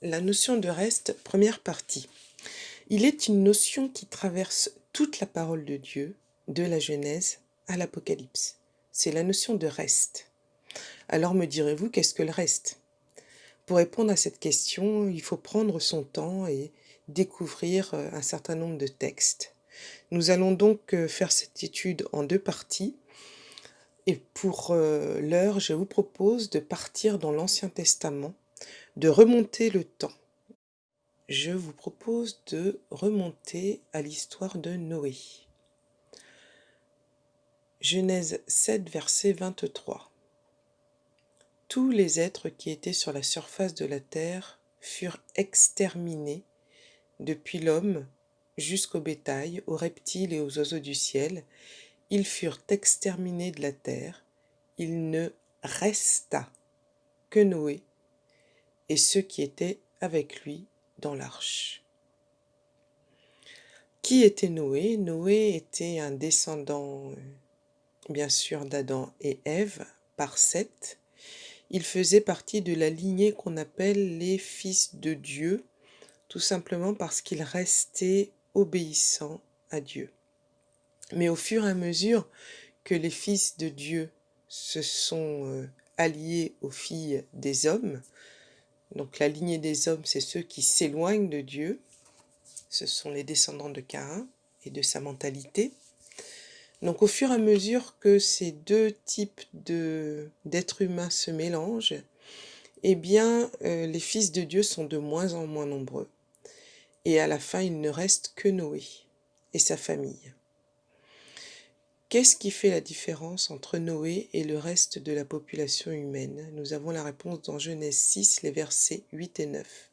La notion de reste, première partie. Il est une notion qui traverse toute la parole de Dieu, de la Genèse à l'Apocalypse. C'est la notion de reste. Alors me direz-vous, qu'est-ce que le reste? Pour répondre à cette question, il faut prendre son temps et découvrir un certain nombre de textes. Nous allons donc faire cette étude en deux parties. Et pour l'heure, je vous propose de partir dans l'Ancien Testament, de remonter le temps. Je vous propose de remonter à l'histoire de Noé. Genèse 7, verset 23. Tous les êtres qui étaient sur la surface de la terre furent exterminés, depuis l'homme jusqu'au bétail, aux reptiles et aux oiseaux du ciel. Ils furent exterminés de la terre. Il ne resta que Noé et ceux qui étaient avec lui dans l'arche. Qui était Noé? Noé était un descendant, bien sûr, d'Adam et Ève, par Seth. Il faisait partie de la lignée qu'on appelle les fils de Dieu, tout simplement parce qu'il restait obéissant à Dieu. Mais au fur et à mesure que les fils de Dieu se sont alliés aux filles des hommes, donc la lignée des hommes, c'est ceux qui s'éloignent de Dieu, ce sont les descendants de Caïn et de sa mentalité. Donc au fur et à mesure que ces deux types d'êtres humains se mélangent, eh bien les fils de Dieu sont de moins en moins nombreux. Et à la fin, il ne reste que Noé et sa famille. Qu'est-ce qui fait la différence entre Noé et le reste de la population humaine? Nous avons la réponse dans Genèse 6, les versets 8 et 9.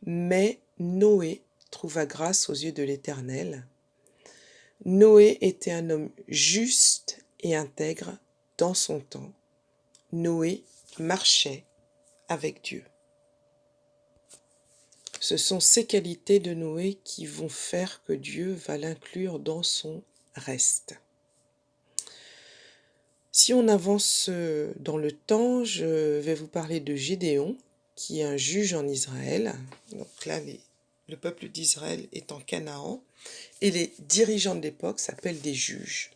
Mais Noé trouva grâce aux yeux de l'Éternel. Noé était un homme juste et intègre dans son temps. Noé marchait avec Dieu. Ce sont ces qualités de Noé qui vont faire que Dieu va l'inclure dans son reste. Si on avance dans le temps, je vais vous parler de Gédéon, qui est un juge en Israël. Donc là, le peuple d'Israël est en Canaan, et les dirigeants de l'époque s'appellent des juges.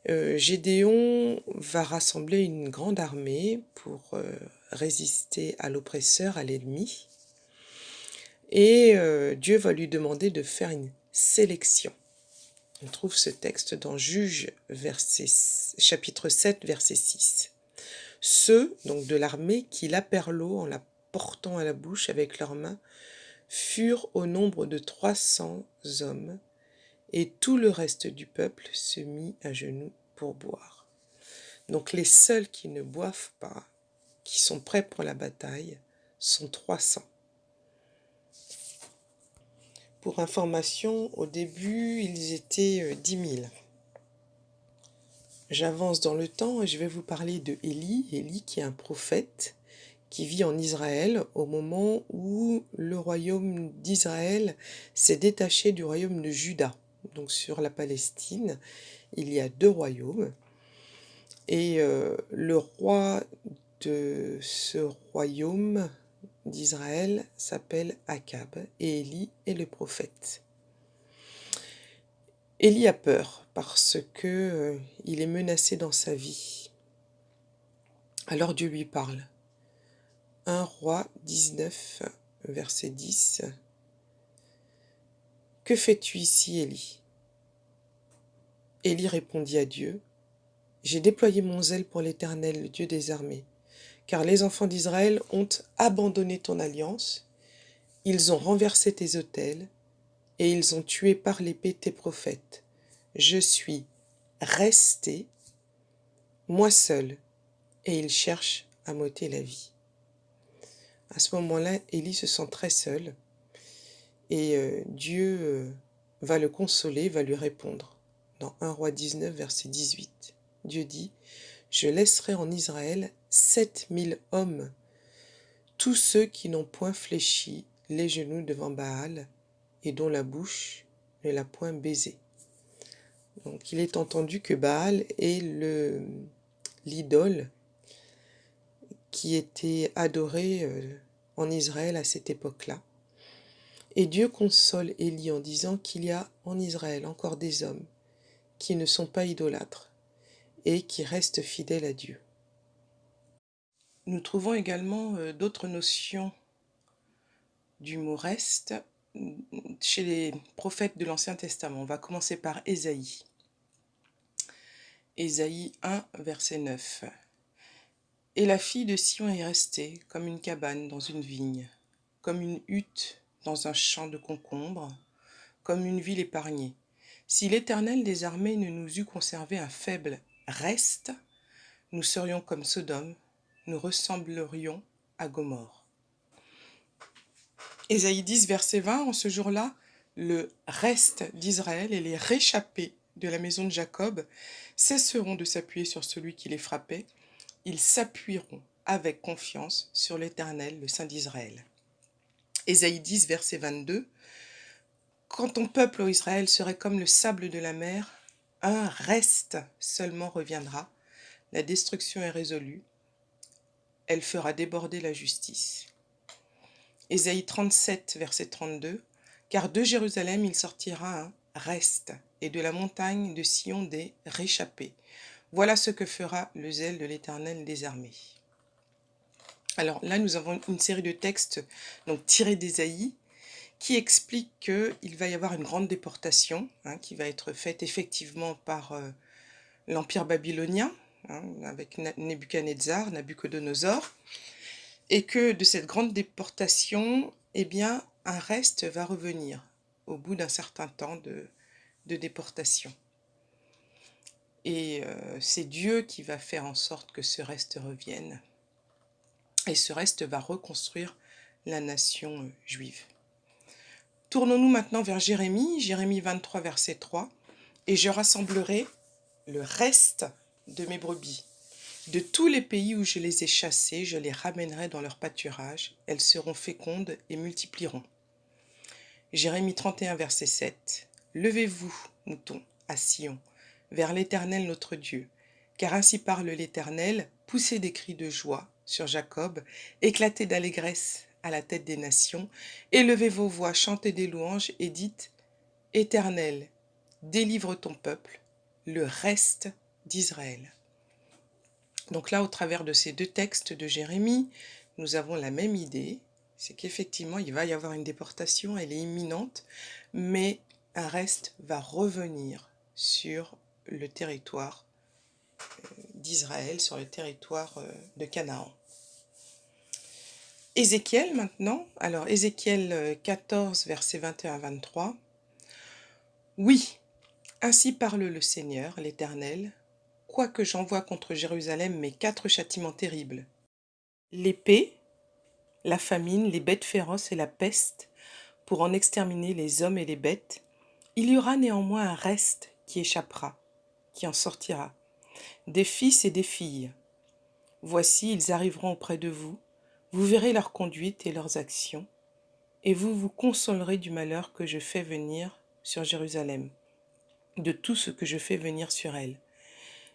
Gédéon va rassembler une grande armée pour résister à l'oppresseur, à l'ennemi. Et Dieu va lui demander de faire une sélection. On trouve ce texte dans Juges, chapitre 7, verset 6. Ceux, donc de l'armée, qui lapèrent l'eau en la portant à la bouche avec leurs mains, furent au nombre de 300 hommes, et tout le reste du peuple se mit à genoux pour boire. Donc les seuls qui ne boivent pas, qui sont prêts pour la bataille, sont 300. Pour information, au début, ils étaient 10 000. J'avance dans le temps et je vais vous parler de Élie qui est un prophète qui vit en Israël au moment où le royaume d'Israël s'est détaché du royaume de Juda. Donc sur la Palestine, il y a deux royaumes. Et le roi de ce royaume d'Israël s'appelle Akab et Élie est le prophète. Élie a peur parce que il est menacé dans sa vie. Alors Dieu lui parle. 1 Roi 19, verset 10. Que fais-tu ici, Élie? Élie répondit à Dieu. J'ai déployé mon zèle pour l'Éternel, le Dieu des armées, car les enfants d'Israël ont abandonné ton alliance, ils ont renversé tes autels, et ils ont tué par l'épée tes prophètes. Je suis resté, moi seul, et ils cherchent à m'ôter la vie. À ce moment-là, Élie se sent très seul, et Dieu va le consoler, va lui répondre. Dans 1 Roi 19, verset 18, Dieu dit « Je laisserai en Israël 7000 hommes, tous ceux qui n'ont point fléchi les genoux devant Baal et dont la bouche ne l'a point baisé. » Donc il est entendu que Baal est l'idole qui était adorée en Israël à cette époque-là. Et Dieu console Élie en disant qu'il y a en Israël encore des hommes qui ne sont pas idolâtres et qui restent fidèles à Dieu. Nous trouvons également d'autres notions du mot reste chez les prophètes de l'Ancien Testament. On va commencer par Ésaïe. Ésaïe 1, verset 9. Et la fille de Sion est restée comme une cabane dans une vigne, comme une hutte dans un champ de concombres, comme une ville épargnée. Si l'Éternel des armées ne nous eût conservé un faible reste, nous serions comme Sodome, nous ressemblerions à Gomorrhe. Ésaïe 10, verset 20, en ce jour-là, le reste d'Israël et les réchappés de la maison de Jacob cesseront de s'appuyer sur celui qui les frappait, ils s'appuieront avec confiance sur l'Éternel, le Saint d'Israël. Ésaïe 10, verset 22, quand ton peuple, ô Israël, serait comme le sable de la mer, un reste seulement reviendra, la destruction est résolue, elle fera déborder la justice. Ésaïe 37, verset 32, car de Jérusalem il sortira un reste, et de la montagne de Sion des réchappés. Voilà ce que fera le zèle de l'Éternel des armées. Alors là, nous avons une série de textes donc, tirés d'Ésaïe qui expliquent qu'il va y avoir une grande déportation qui va être faite effectivement par l'Empire babylonien, avec Nabuchodonosor, et que de cette grande déportation, eh bien, un reste va revenir au bout d'un certain temps de déportation. Et c'est Dieu qui va faire en sorte que ce reste revienne. Et ce reste va reconstruire la nation juive. Tournons-nous maintenant vers Jérémie 23, verset 3. Et je rassemblerai le reste de mes brebis. De tous les pays où je les ai chassées, je les ramènerai dans leur pâturage. Elles seront fécondes et multiplieront. Jérémie 31, verset 7. Levez-vous, moutons, à Sion, vers l'Éternel notre Dieu. Car ainsi parle l'Éternel, poussez des cris de joie sur Jacob, éclatez d'allégresse à la tête des nations, élevez vos voix, chantez des louanges et dites « Éternel, délivre ton peuple, le reste d'Israël ». Donc là, au travers de ces deux textes de Jérémie, nous avons la même idée, c'est qu'effectivement, il va y avoir une déportation, elle est imminente, mais un reste va revenir sur le territoire d'Israël, sur le territoire de Canaan. Ézéchiel maintenant, alors Ézéchiel 14, versets 21 à 23. Oui, ainsi parle le Seigneur, l'Éternel, quoique j'envoie contre Jérusalem mes 4 châtiments terribles, l'épée, la famine, les bêtes féroces et la peste, pour en exterminer les hommes et les bêtes, il y aura néanmoins un reste qui échappera, qui en sortira, des fils et des filles. Voici, ils arriveront auprès de vous, vous verrez leur conduite et leurs actions, et vous vous consolerez du malheur que je fais venir sur Jérusalem, de tout ce que je fais venir sur elle.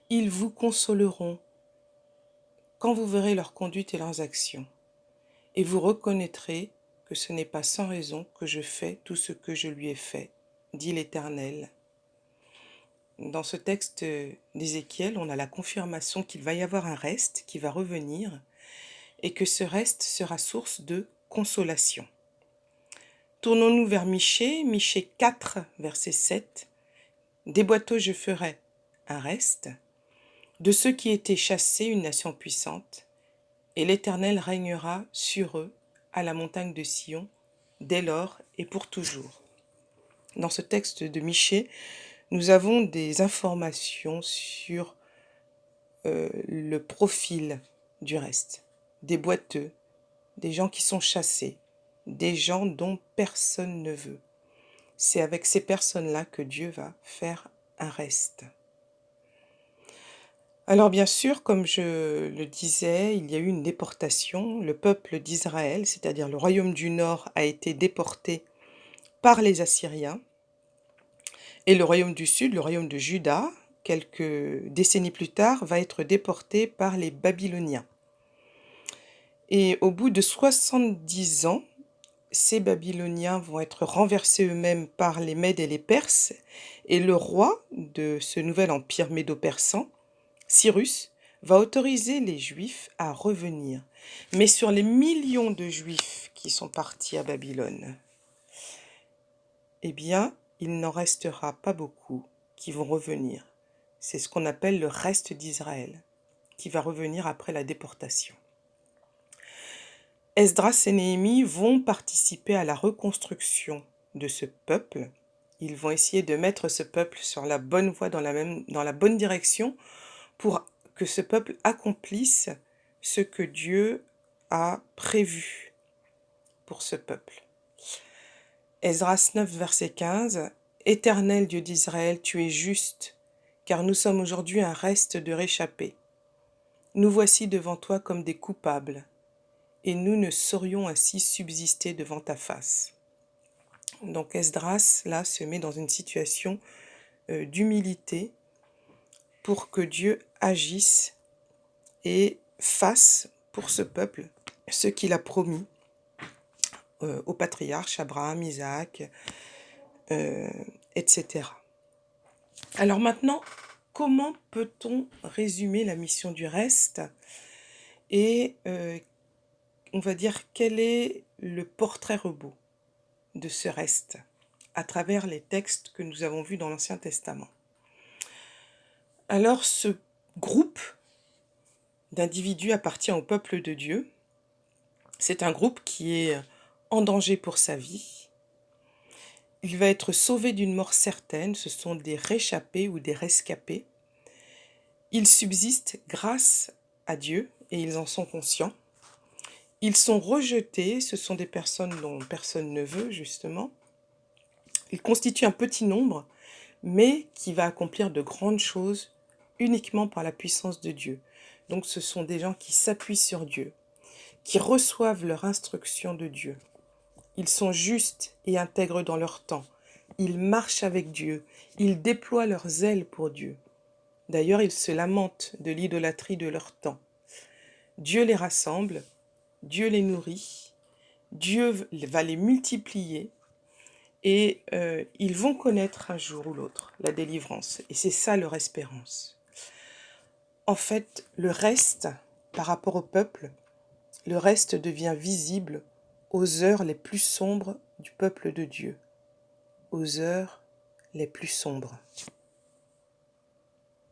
Ils vous consoleront quand vous verrez leur conduite et leurs actions, et vous reconnaîtrez que ce n'est pas sans raison que je fais tout ce que je lui ai fait, dit l'Éternel. Dans ce texte d'Ézéchiel, on a la confirmation qu'il va y avoir un reste qui va revenir et que ce reste sera source de consolation. Tournons-nous vers Michée 4, verset 7. Des boiteaux je ferai un reste, de ceux qui étaient chassés une nation puissante, et l'Éternel régnera sur eux à la montagne de Sion, dès lors et pour toujours. Dans ce texte de Michée, nous avons des informations sur le profil du reste, des boiteux, des gens qui sont chassés, des gens dont personne ne veut. C'est avec ces personnes-là que Dieu va faire un reste. Alors bien sûr, comme je le disais, il y a eu une déportation. Le peuple d'Israël, c'est-à-dire le royaume du Nord, a été déporté par les Assyriens. Et le royaume du Sud, le royaume de Juda, quelques décennies plus tard, va être déporté par les Babyloniens. Et au bout de 70 ans, ces Babyloniens vont être renversés eux-mêmes par les Mèdes et les Perses, et le roi de ce nouvel empire médo-persan, Cyrus, va autoriser les Juifs à revenir. Mais sur les millions de Juifs qui sont partis à Babylone, eh bien, il n'en restera pas beaucoup qui vont revenir. C'est ce qu'on appelle le reste d'Israël, qui va revenir après la déportation. Esdras et Néhémie vont participer à la reconstruction de ce peuple. Ils vont essayer de mettre ce peuple sur la bonne voie, dans la bonne direction, pour que ce peuple accomplisse ce que Dieu a prévu pour ce peuple. Esdras 9, verset 15. « Éternel Dieu d'Israël, tu es juste, car nous sommes aujourd'hui un reste de réchappés. Nous voici devant toi comme des coupables, et nous ne saurions ainsi subsister devant ta face. » Donc Esdras, là, se met dans une situation d'humilité pour que Dieu agisse et fasse pour ce peuple ce qu'il a promis aux patriarches, Abraham, Isaac, etc. Alors maintenant, comment peut-on résumer la mission du reste et on va dire quel est le portrait robot de ce reste à travers les textes que nous avons vus dans l'Ancien Testament. Alors ce groupe d'individus appartient au peuple de Dieu. C'est un groupe qui est en danger pour sa vie. Il va être sauvé d'une mort certaine, ce sont des réchappés ou des rescapés. Ils subsistent grâce à Dieu et ils en sont conscients. Ils sont rejetés, ce sont des personnes dont personne ne veut justement. Ils constituent un petit nombre, mais qui va accomplir de grandes choses uniquement par la puissance de Dieu. Donc ce sont des gens qui s'appuient sur Dieu, qui reçoivent leur instruction de Dieu. Ils sont justes et intègres dans leur temps. Ils marchent avec Dieu. Ils déploient leurs ailes pour Dieu. D'ailleurs, ils se lamentent de l'idolâtrie de leur temps. Dieu les rassemble, Dieu les nourrit, Dieu va les multiplier et ils vont connaître un jour ou l'autre la délivrance. Et c'est ça leur espérance. En fait, le reste, par rapport au peuple, le reste devient visible aux heures les plus sombres du peuple de Dieu. Aux heures les plus sombres.